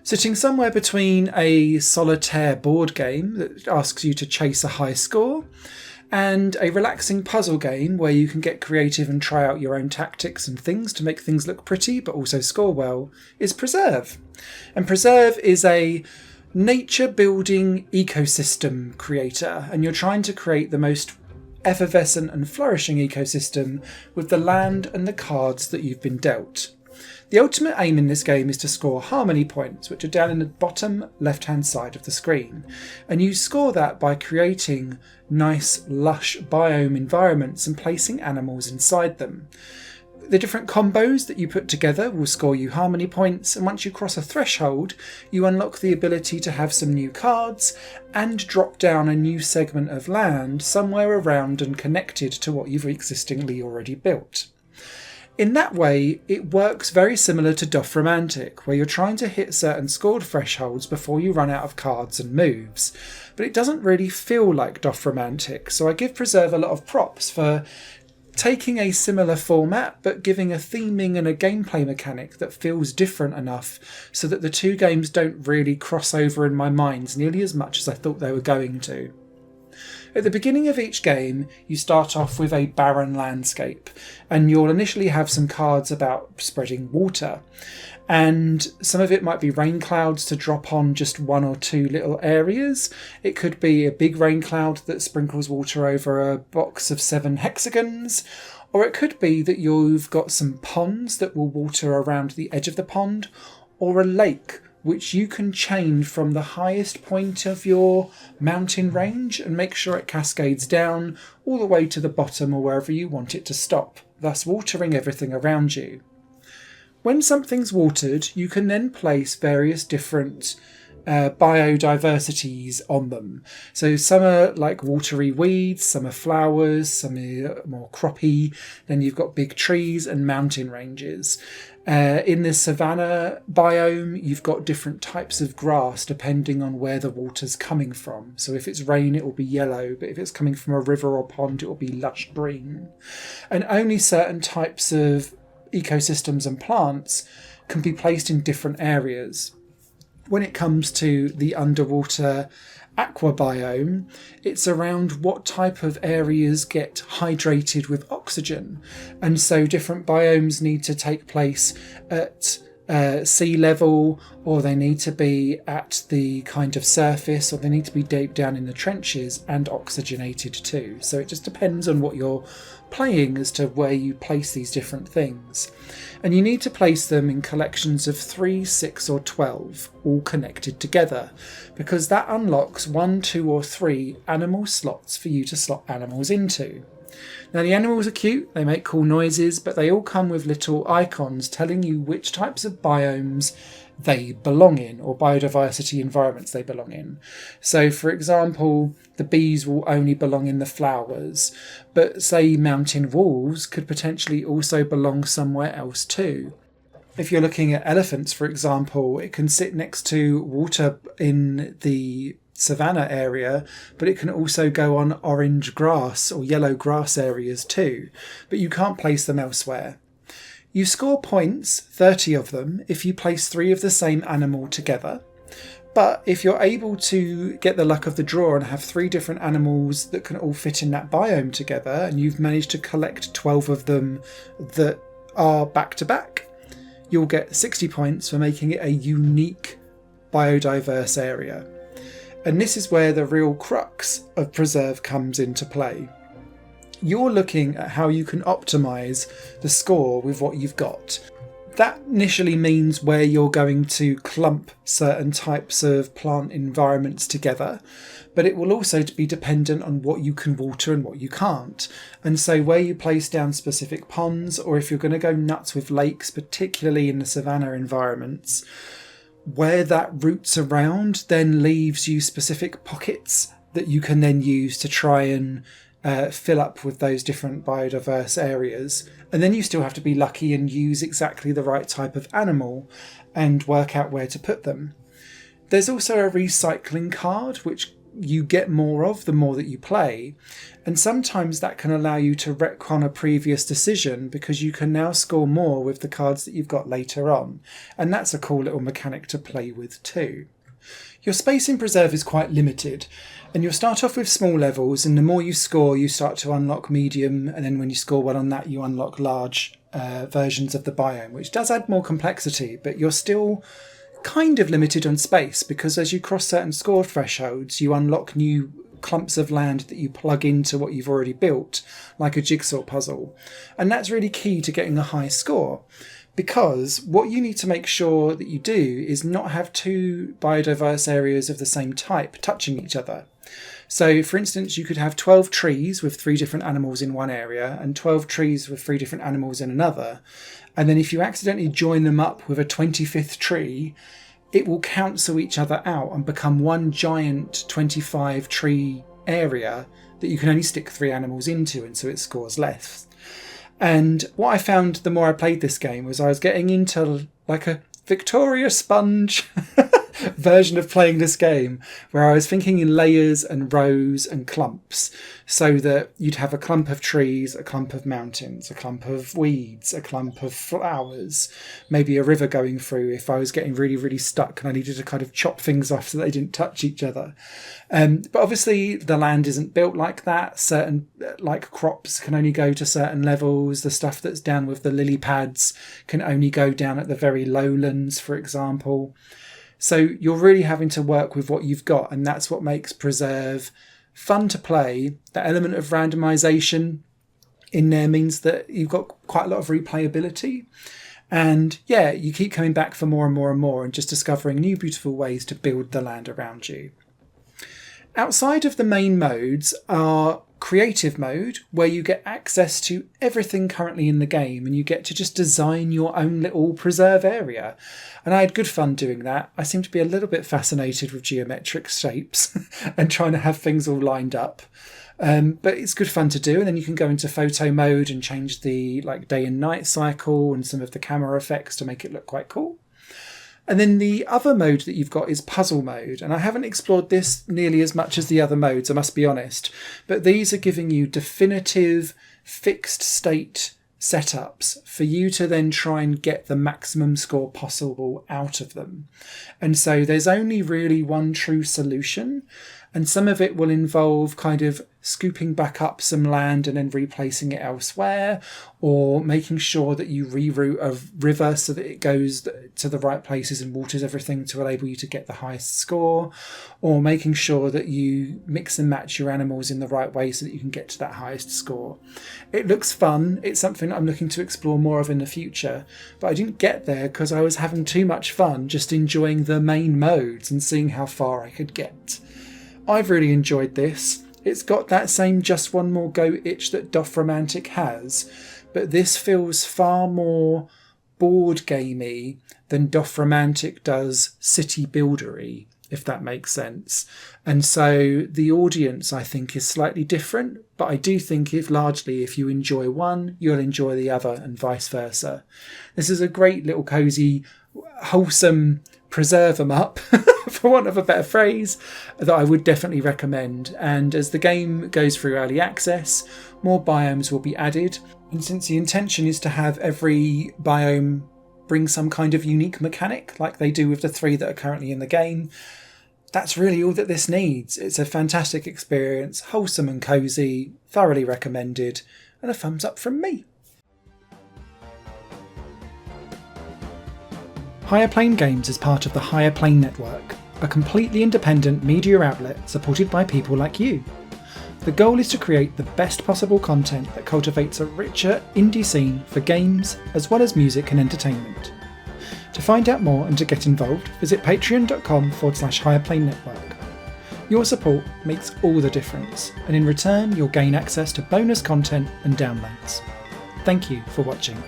Sitting somewhere between a solitaire board game that asks you to chase a high score and a relaxing puzzle game where you can get creative and try out your own tactics and things to make things look pretty but also score well, is Preserve. And Preserve is a nature building ecosystem creator, and you're trying to create the most effervescent and flourishing ecosystem with the land and the cards that you've been dealt. The ultimate aim in this game is to score harmony points, which are down in the bottom left-hand side of the screen. And you score that by creating nice, lush biome environments and placing animals inside them. The different combos that you put together will score you harmony points, and once you cross a threshold, you unlock the ability to have some new cards and drop down a new segment of land somewhere around and connected to what you've existingly already built. In that way, it works very similar to Romantic, where you're trying to hit certain scored thresholds before you run out of cards and moves. But it doesn't really feel like Romantic, so I give Preserve a lot of props for taking a similar format but giving a theming and a gameplay mechanic that feels different enough so that the two games don't really cross over in my mind nearly as much as I thought they were going to. At the beginning of each game, you start off with a barren landscape, and you'll initially have some cards about spreading water. And some of it might be rain clouds to drop on just one or two little areas. It could be a big rain cloud that sprinkles water over a box of 7 hexagons. Or it could be that you've got some ponds that will water around the edge of the pond, or a lake which you can chain from the highest point of your mountain range and make sure it cascades down all the way to the bottom or wherever you want it to stop, thus watering everything around you. When something's watered, you can then place various different biodiversities on them. So some are like watery weeds, some are flowers, some are more croppy, then you've got big trees and mountain ranges. In the savanna biome, you've got different types of grass depending on where the water's coming from. So if it's rain, it will be yellow, but if it's coming from a river or pond, it will be lush green. And only certain types of ecosystems and plants can be placed in different areas. When it comes to the underwater aqua biome, it's around what type of areas get hydrated with oxygen. And so different biomes need to take place at sea level, or they need to be at the kind of surface, or they need to be deep down in the trenches and oxygenated too. So it just depends on what you're playing as to where you place these different things. And you need to place them in collections of 3, 6 or 12, all connected together, because that unlocks 1, 2 or 3 animal slots for you to slot animals into. Now the animals are cute, they make cool noises, but they all come with little icons telling you which types of biomes they belong in, or biodiversity environments they belong in. So for example, the bees will only belong in the flowers, but say mountain wolves could potentially also belong somewhere else too. If you're looking at elephants, for example, it can sit next to water in the savanna area, but it can also go on orange grass or yellow grass areas too, but you can't place them elsewhere. You score points, 30 of them, if you place 3 of the same animal together. But if you're able to get the luck of the draw and have 3 different animals that can all fit in that biome together, and you've managed to collect 12 of them that are back to back, you'll get 60 points for making it a unique biodiverse area. And this is where the real crux of Preserve comes into play. You're looking at how you can optimise the score with what you've got. That initially means where you're going to clump certain types of plant environments together, but it will also be dependent on what you can water and what you can't. And so where you place down specific ponds, or if you're going to go nuts with lakes, particularly in the savanna environments, where that roots around then leaves you specific pockets that you can then use to try and fill up with those different biodiverse areas. And then you still have to be lucky and use exactly the right type of animal and work out where to put them. There's also a recycling card which you get more of the more that you play. And sometimes that can allow you to retcon a previous decision because you can now score more with the cards that you've got later on. And that's a cool little mechanic to play with too. Your space in Preserve is quite limited, and you'll start off with small levels, and the more you score, you start to unlock medium, and then when you score well on that, you unlock large versions of the biome, which does add more complexity, but you're still kind of limited on space because as you cross certain score thresholds, you unlock new clumps of land that you plug into what you've already built, like a jigsaw puzzle. And that's really key to getting a high score, because what you need to make sure that you do is not have two biodiverse areas of the same type touching each other. So, for instance, you could have 12 trees with 3 different animals in one area and 12 trees with 3 different animals in another. And then if you accidentally join them up with a 25th tree, it will cancel each other out and become one giant 25 tree area that you can only stick 3 animals into, and so it scores less. And what I found the more I played this game was I was getting into like a Victoria Sponge version of playing this game, where I was thinking in layers and rows and clumps, so that you'd have a clump of trees, a clump of mountains, a clump of weeds, a clump of flowers, maybe a river going through if I was getting really, really stuck and I needed to kind of chop things off so they didn't touch each other. But obviously the land isn't built like that. Certain like crops can only go to certain levels. The stuff that's down with the lily pads can only go down at the very lowlands, for example. So you're really having to work with what you've got, and that's what makes Preserve fun to play. The element of randomization in there means that you've got quite a lot of replayability. And yeah, you keep coming back for more and more and more and just discovering new beautiful ways to build the land around you. Outside of the main modes are creative mode, where you get access to everything currently in the game and you get to just design your own little preserve area. And I had good fun doing that. I seem to be a little bit fascinated with geometric shapes and trying to have things all lined up. But it's good fun to do. And then you can go into photo mode and change the like day and night cycle and some of the camera effects to make it look quite cool. And then the other mode that you've got is puzzle mode. And I haven't explored this nearly as much as the other modes, I must be honest. But these are giving you definitive fixed state setups for you to then try and get the maximum score possible out of them. And so there's only really one true solution. And some of it will involve kind of scooping back up some land and then replacing it elsewhere, or making sure that you reroute a river so that it goes to the right places and waters everything to enable you to get the highest score, or making sure that you mix and match your animals in the right way so that you can get to that highest score. It looks fun. It's something I'm looking to explore more of in the future, but I didn't get there because I was having too much fun just enjoying the main modes and seeing how far I could get. I've really enjoyed this. It's got that same just one more go itch that Doth Romantic has, but this feels far more board gamey than Doth Romantic does city buildery, if that makes sense. And so the audience, I think, is slightly different, but I do think if you enjoy one, you'll enjoy the other, and vice versa. This is a great little cozy, wholesome preserve 'em up, for want of a better phrase, that I would definitely recommend. And as the game goes through early access, more biomes will be added. And since the intention is to have every biome bring some kind of unique mechanic, like they do with the 3 that are currently in the game, that's really all that this needs. It's a fantastic experience, wholesome and cozy, thoroughly recommended, and a thumbs up from me. Higher Plane Games is part of the Higher Plane Network, a completely independent media outlet supported by people like you. The goal is to create the best possible content that cultivates a richer indie scene for games as well as music and entertainment. To find out more and to get involved, visit patreon.com/higherplane-network. Your support makes all the difference, and in return you'll gain access to bonus content and downloads. Thank you for watching.